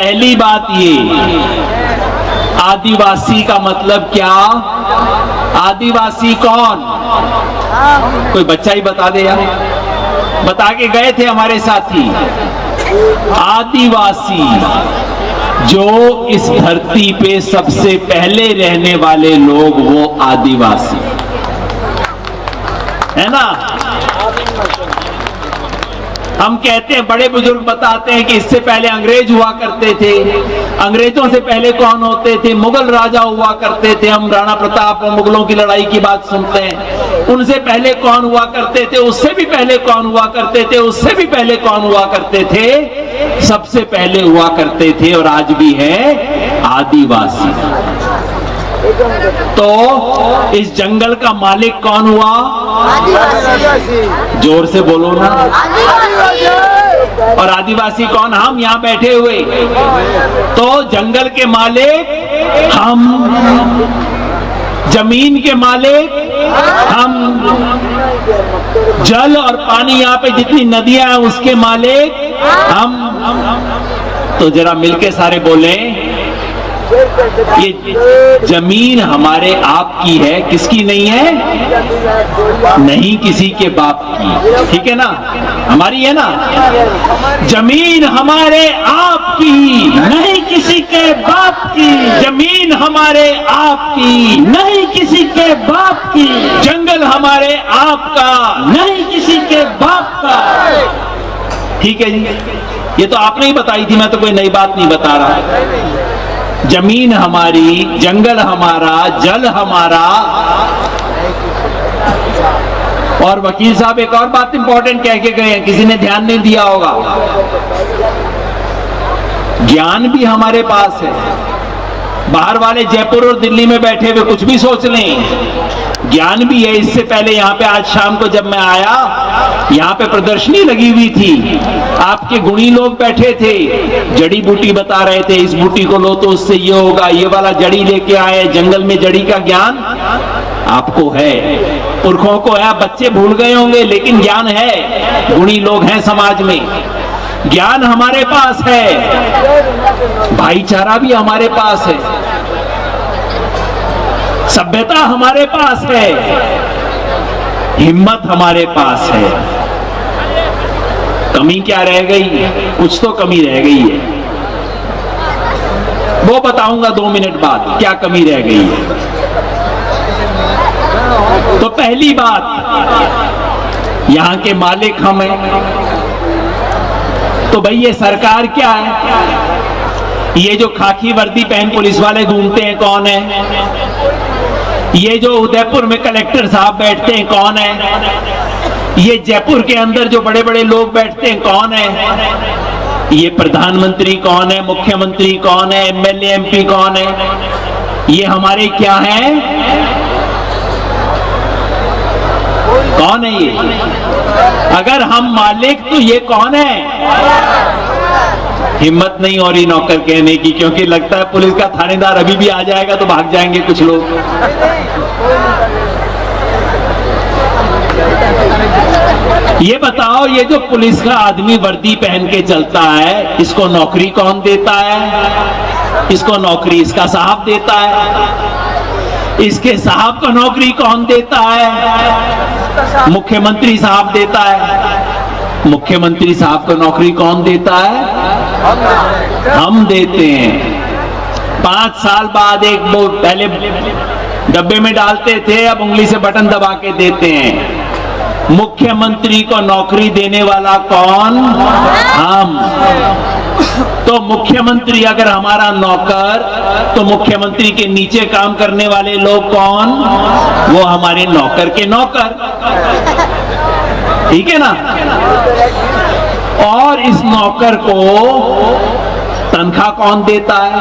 पहली बात ये, आदिवासी का मतलब क्या? आदिवासी कौन? कोई बच्चा ही बता दे यार, बता के गए थे हमारे साथी। आदिवासी जो इस धरती पे सबसे पहले रहने वाले लोग, वो आदिवासी है ना। हम कहते हैं, बड़े बुजुर्ग बताते हैं कि इससे पहले अंग्रेज हुआ करते थे, अंग्रेजों से पहले कौन होते थे? मुगल राजा हुआ करते थे। हम राणा प्रताप और मुगलों की लड़ाई की बात सुनते हैं। उनसे पहले कौन हुआ करते थे? उससे भी पहले कौन हुआ करते थे? उससे भी पहले कौन हुआ करते थे? सबसे पहले हुआ करते थे और आज भी है आदिवासी। तो इस जंगल का मालिक कौन हुआ? आदिवासी। जोर से बोलो ना। और आदिवासी कौन? हम यहां बैठे हुए। तो जंगल के मालिक हम, जमीन के मालिक हम, जल और पानी यहाँ पे जितनी नदियां हैं उसके मालिक हम। तो जरा मिलके सारे बोले, ये जमीन हमारे आपकी है, किसकी नहीं है? नहीं किसी के बाप की, ठीक है ना? हमारी है ना। जमीन हमारे आपकी, नहीं किसी के बाप की। जमीन हमारे आपकी, नहीं किसी के बाप की। जंगल हमारे आपका, नहीं किसी के बाप का। ठीक है जी, ये तो आपने ही बताई थी, मैं तो कोई नई बात नहीं बता रहा। जमीन हमारी, जंगल हमारा, जल हमारा। और वकील साहब एक और बात इंपॉर्टेंट कह के गए हैं, किसी ने ध्यान नहीं दिया होगा। ज्ञान भी हमारे पास है। बाहर वाले जयपुर और दिल्ली में बैठे हुए कुछ भी सोच लें, ज्ञान भी है। इससे पहले यहाँ पे आज शाम को जब मैं आया, यहाँ पे प्रदर्शनी लगी हुई थी, आपके गुणी लोग बैठे थे, जड़ी बूटी बता रहे थे, इस बूटी को लो तो उससे ये होगा, ये वाला जड़ी लेके आए। जंगल में जड़ी का ज्ञान आपको है, पुरखों को है। बच्चे भूल गए होंगे लेकिन ज्ञान है, गुणी लोग हैं समाज में, ज्ञान हमारे पास है। भाईचारा भी हमारे पास है, सभ्यता हमारे पास है, हिम्मत हमारे पास है। कमी क्या रह गई? कुछ तो कमी रह गई है, वो बताऊंगा 2 मिनट बाद क्या कमी रह गई है। तो पहली बात, यहां के मालिक हम हैं। तो भाई ये सरकार क्या है? ये जो खाकी वर्दी पहन पुलिस वाले घूमते हैं कौन है? ये जो उदयपुर में कलेक्टर साहब बैठते हैं कौन है? ये जयपुर के अंदर जो बड़े बड़े लोग बैठते हैं कौन है? ये प्रधानमंत्री कौन है? मुख्यमंत्री कौन है? एमएलए एमपी कौन है? ये हमारे क्या है? कौन है ये? अगर हम मालिक तो ये कौन है? हिम्मत नहीं हो रही नौकर कहने की, क्योंकि लगता है पुलिस का थानेदार अभी भी आ जाएगा तो भाग जाएंगे कुछ लोग। ये बताओ, ये जो पुलिस का आदमी वर्दी पहन के चलता है, इसको नौकरी कौन देता है? इसको नौकरी इसका साहब देता है। इसके साहब को नौकरी कौन देता है? मुख्यमंत्री साहब देता है। मुख्यमंत्री साहब को नौकरी कौन देता है? हम देते हैं। 5 साल बाद एक वो पहले डब्बे में डालते थे, अब उंगली से बटन दबा के देते हैं। मुख्यमंत्री को नौकरी देने वाला कौन? हम। तो मुख्यमंत्री अगर हमारा नौकर, तो मुख्यमंत्री के नीचे काम करने वाले लोग कौन? वो हमारे नौकर के नौकर, ठीक है ना? और इस नौकर को तनख्वाह कौन देता है?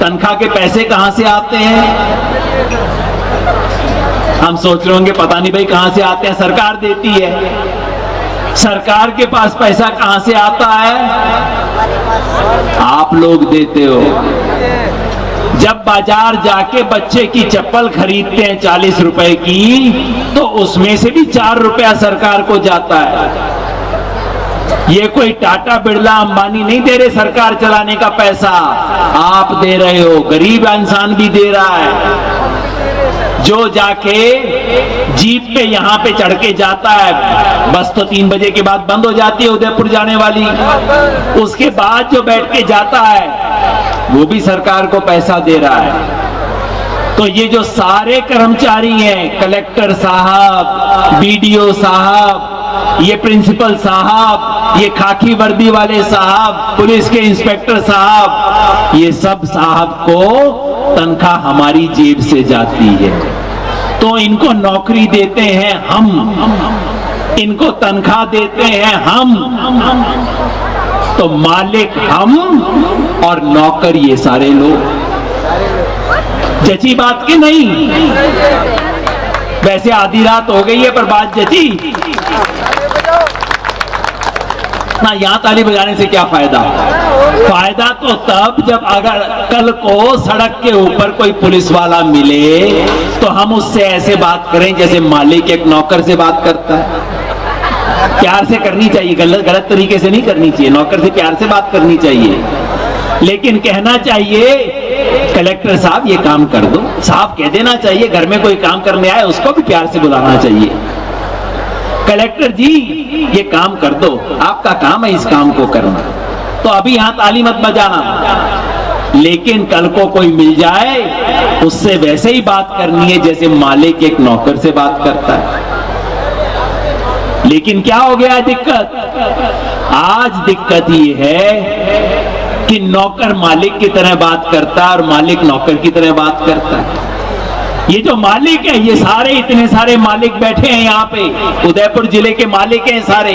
तनख्वाह के पैसे कहां से आते हैं? हम सोच रहे होंगे पता नहीं भाई कहां से आते हैं, सरकार देती है। सरकार के पास पैसा कहां से आता है? आप लोग देते हो। जब बाजार जाके बच्चे की चप्पल खरीदते हैं 40 रुपए की, तो उसमें से भी 4 रुपया सरकार को जाता है। ये कोई टाटा बिरला अंबानी नहीं दे रहे सरकार चलाने का पैसा, आप दे रहे हो, गरीब इंसान भी दे रहा है। जो जाके जीप पे यहां पे चढ़ के जाता है, बस तो 3 बजे के बाद बंद हो जाती है उदयपुर जाने वाली, उसके बाद जो बैठ के जाता है वो भी सरकार को पैसा दे रहा है। तो ये जो सारे कर्मचारी हैं, कलेक्टर साहब, बीडीओ साहब, ये प्रिंसिपल साहब, ये खाकी वर्दी वाले साहब, पुलिस के इंस्पेक्टर साहब, ये सब साहब को तनख्वाह हमारी जेब से जाती है। तो इनको नौकरी देते हैं हम, इनको तनख्वाह देते हैं हम, तो मालिक हम और नौकर ये सारे लोग। जची बात की नहीं? वैसे आधी रात हो गई है पर बात जची ना। यहां ताली बजाने से क्या फायदा? फायदा तो तब जब अगर कल को सड़क के ऊपर कोई पुलिस वाला मिले तो हम उससे ऐसे बात करें जैसे मालिक एक नौकर से बात करता है। प्यार से करनी चाहिए, गलत तरीके से नहीं करनी चाहिए। नौकर से प्यार से बात करनी चाहिए, लेकिन कहना चाहिए कलेक्टर साहब ये काम कर दो, साहब कह देना चाहिए। घर में कोई काम करने आए उसको भी प्यार से बुलाना चाहिए, कलेक्टर जी ये काम कर दो, आपका काम है इस काम को करना। तो अभी यहां ताली मत बजाना, लेकिन कल को कोई मिल जाए उससे वैसे ही बात करनी है जैसे मालिक एक नौकर से बात करता है। लेकिन क्या हो गया दिक्कत? आज दिक्कत ये है कि नौकर मालिक की तरह बात करता है और मालिक नौकर की तरह बात करता है। ये जो मालिक है, ये सारे इतने सारे मालिक बैठे हैं यहाँ पे, उदयपुर जिले के मालिक हैं सारे।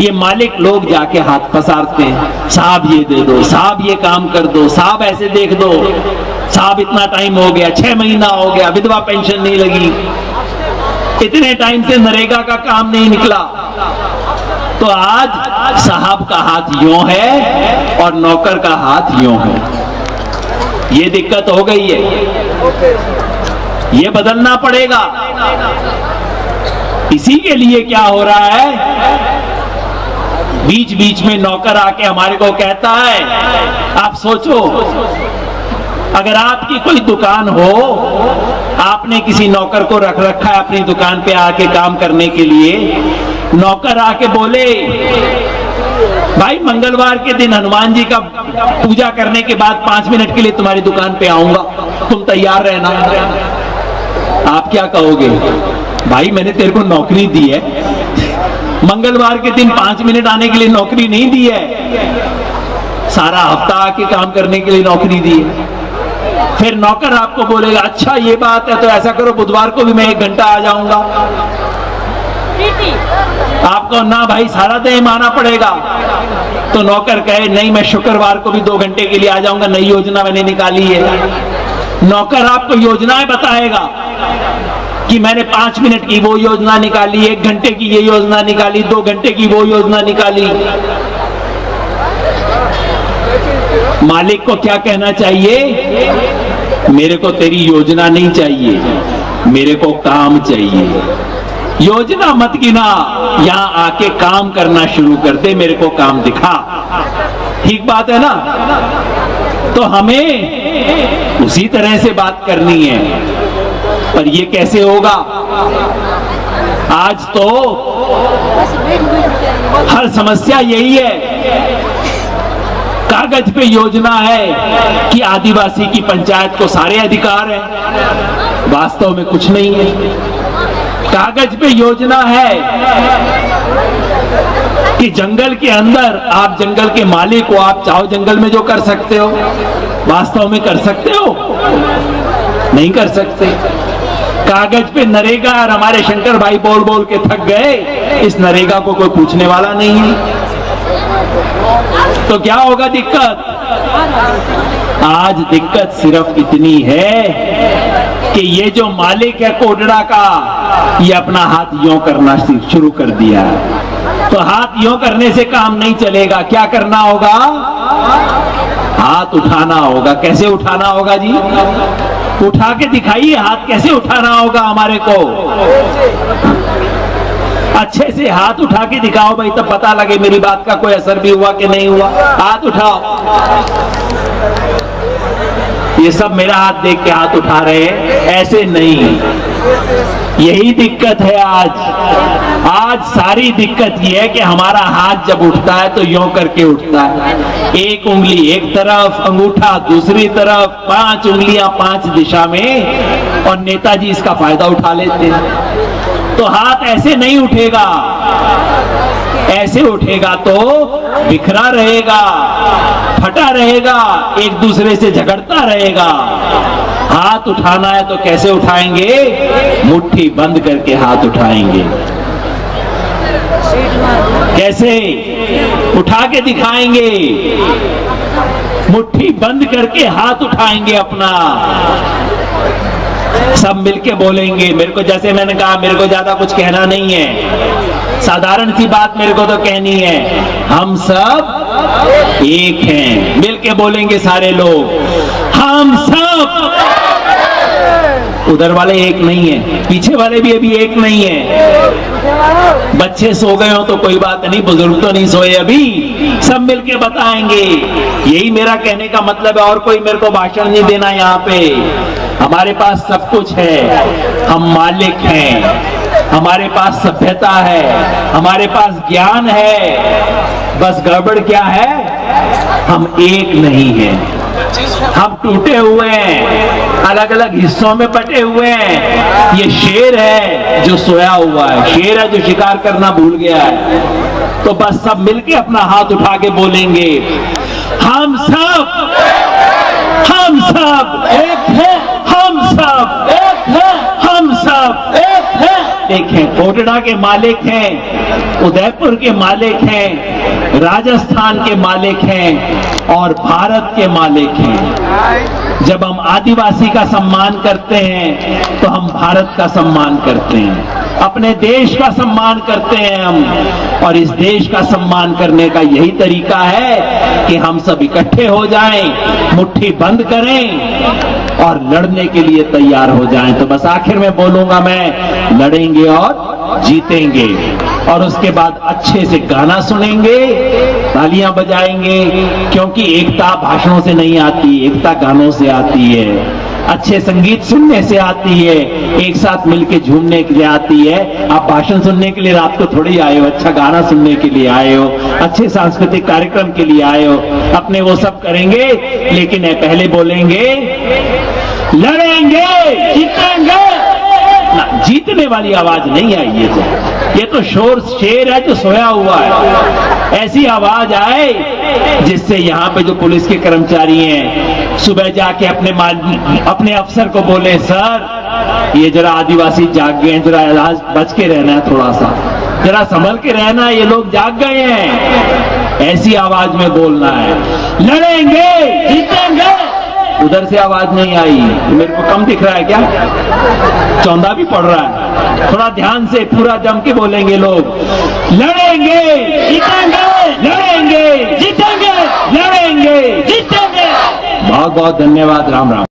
ये मालिक लोग जाके हाथ पसारते हैं, साहब ये दे दो, साहब ये काम कर दो, साहब ऐसे देख दो, साहब इतना टाइम हो गया, 6 महीना हो गया, विधवा पेंशन नहीं लगी, इतने टाइम से नरेगा का काम नहीं निकला। तो आज साहब का हाथ यूं है और नौकर का हाथ यूं है। ये दिक्कत हो गई है, ये बदलना पड़ेगा। इसी के लिए क्या हो रहा है, बीच बीच में नौकर आके हमारे को कहता है, आप सोचो अगर आपकी कोई दुकान हो, आपने किसी नौकर को रख रखा है अपनी दुकान पे आके काम करने के लिए, नौकर आके बोले भाई मंगलवार के दिन हनुमान जी का पूजा करने के बाद 5 मिनट के लिए तुम्हारी दुकान पे आऊंगा, तुम तैयार रहना। आप क्या कहोगे? भाई मैंने तेरे को नौकरी दी है, मंगलवार के दिन 5 मिनट आने के लिए नौकरी नहीं दी है, सारा हफ्ता आके काम करने के लिए नौकरी दी है। फिर नौकर आपको बोलेगा अच्छा ये बात है तो ऐसा करो बुधवार को भी मैं 1 घंटा आ जाऊंगा। आपको ना भाई सारा दिन आना पड़ेगा, तो नौकर कहे नहीं मैं शुक्रवार को भी 2 घंटे के लिए आ जाऊंगा, नई योजना मैंने निकाली है। नौकर आपको योजनाएं बताएगा कि मैंने 5 मिनट की वो योजना निकाली, 1 घंटे की ये योजना निकाली, 2 घंटे की वो योजना निकाली। मालिक को क्या कहना चाहिए? मेरे को तेरी योजना नहीं चाहिए, मेरे को काम चाहिए। योजना मत गिना, यहां आके काम करना शुरू कर दे, मेरे को काम दिखा। ठीक बात है ना? तो हमें उसी तरह से बात करनी है, पर ये कैसे होगा? आज तो हर समस्या यही है, कागज पे योजना है कि आदिवासी की पंचायत को सारे अधिकार हैं, वास्तव में कुछ नहीं है। कागज पे योजना है कि जंगल के अंदर आप जंगल के मालिक हो, आप चाहो जंगल में जो कर सकते हो, वास्तव में कर सकते हो? नहीं कर सकते। कागज पे नरेगा, और हमारे शंकर भाई बोल बोल के थक गए, इस नरेगा को कोई पूछने वाला नहीं है। तो क्या होगा दिक्कत? आज दिक्कत सिर्फ इतनी है कि ये जो मालिक है कोडड़ा का, ये अपना हाथ यूं करना शुरू कर दिया है। तो हाथ यूं करने से काम नहीं चलेगा, क्या करना होगा? हाथ उठाना होगा। कैसे उठाना होगा जी? उठा के दिखाइए, हाथ कैसे उठाना होगा हमारे को। अच्छे से हाथ उठा के दिखाओ भाई, तब पता लगे मेरी बात का कोई असर भी हुआ कि नहीं हुआ। हाथ उठाओ। ये सब मेरा हाथ देख के हाथ उठा रहे हैं, ऐसे नहीं। यही दिक्कत है आज सारी दिक्कत ये है कि हमारा हाथ जब उठता है तो यों करके उठता है, एक उंगली एक तरफ, अंगूठा दूसरी तरफ, 5 उंगलियां 5 दिशा में, और नेताजी इसका फायदा उठा लेते हैं। तो हाथ ऐसे नहीं उठेगा, ऐसे उठेगा तो बिखरा रहेगा, फटा रहेगा, एक दूसरे से झगड़ता रहेगा। हाथ उठाना है तो कैसे उठाएंगे? मुट्ठी बंद करके हाथ उठाएंगे। कैसे? उठा के दिखाएंगे, मुट्ठी बंद करके हाथ उठाएंगे अपना। सब मिलके बोलेंगे। मेरे को, जैसे मैंने कहा, मेरे को ज्यादा कुछ कहना नहीं है, साधारण सी बात मेरे को तो कहनी है। हम सब एक हैं। मिलके बोलेंगे सारे लोग, हम सब। उधर वाले एक नहीं है, पीछे वाले भी अभी एक नहीं है। बच्चे सो गए हो तो कोई बात नहीं, बुजुर्ग तो नहीं सोए अभी। सब मिलके बताएंगे। यही मेरा कहने का मतलब है, और कोई मेरे को भाषण नहीं देना। यहाँ पे हमारे पास सब कुछ है, हम मालिक हैं, हमारे पास सभ्यता है, हमारे पास ज्ञान है। बस गड़बड़ क्या है? हम एक नहीं हैं, हम टूटे हुए हैं, अलग अलग हिस्सों में बटे हुए हैं। ये शेर है जो सोया हुआ है, शेर है जो शिकार करना भूल गया है। तो बस सब मिलके अपना हाथ उठा के बोलेंगे, हम सब एक हैं, हम सब एक हैं, हम सब एक हैं। देखें, कोटड़ा के मालिक हैं, उदयपुर के मालिक हैं, राजस्थान के मालिक हैं और भारत के मालिक हैं। जब हम आदिवासी का सम्मान करते हैं तो हम भारत का सम्मान करते हैं, अपने देश का सम्मान करते हैं हम। और इस देश का सम्मान करने का यही तरीका है कि हम सब इकट्ठे हो जाएं, मुट्ठी बंद करें और लड़ने के लिए तैयार हो जाएं। तो बस आखिर में बोलूंगा मैं, लड़ेंगे और जीतेंगे। और उसके बाद अच्छे से गाना सुनेंगे, तालियां बजाएंगे, क्योंकि एकता भाषणों से नहीं आती, एकता गानों से आती है, अच्छे संगीत सुनने से आती है, एक साथ मिलके झूमने के लिए आती है। आप भाषण सुनने के लिए रात को थोड़ी आए हो, अच्छा गाना सुनने के लिए आए हो, अच्छे सांस्कृतिक कार्यक्रम के लिए आए हो। अपने वो सब करेंगे, लेकिन पहले बोलेंगे लड़ेंगे, जीतेंगे। ना, जीतने वाली आवाज नहीं आई। ये तो शेर है जो सोया हुआ है। ऐसी आवाज आए जिससे यहाँ पे जो पुलिस के कर्मचारी हैं, सुबह जाके अपने अफसर को बोले, सर ये जरा आदिवासी जाग गए हैं, जरा बच के रहना है, थोड़ा सा जरा संभल के रहना, ये लोग जाग गए हैं। ऐसी आवाज में बोलना है, लड़ेंगे, जीतेंगे। उधर से आवाज नहीं आई। मेरे को कम दिख रहा है क्या? चौंधा भी पड़ रहा है। थोड़ा ध्यान से पूरा जम के बोलेंगे लोग, लड़ेंगे, जीतेंगे, लड़ेंगे, जीतेंगे, लड़ेंगे, जीतेंगे। बहुत बहुत धन्यवाद। राम राम।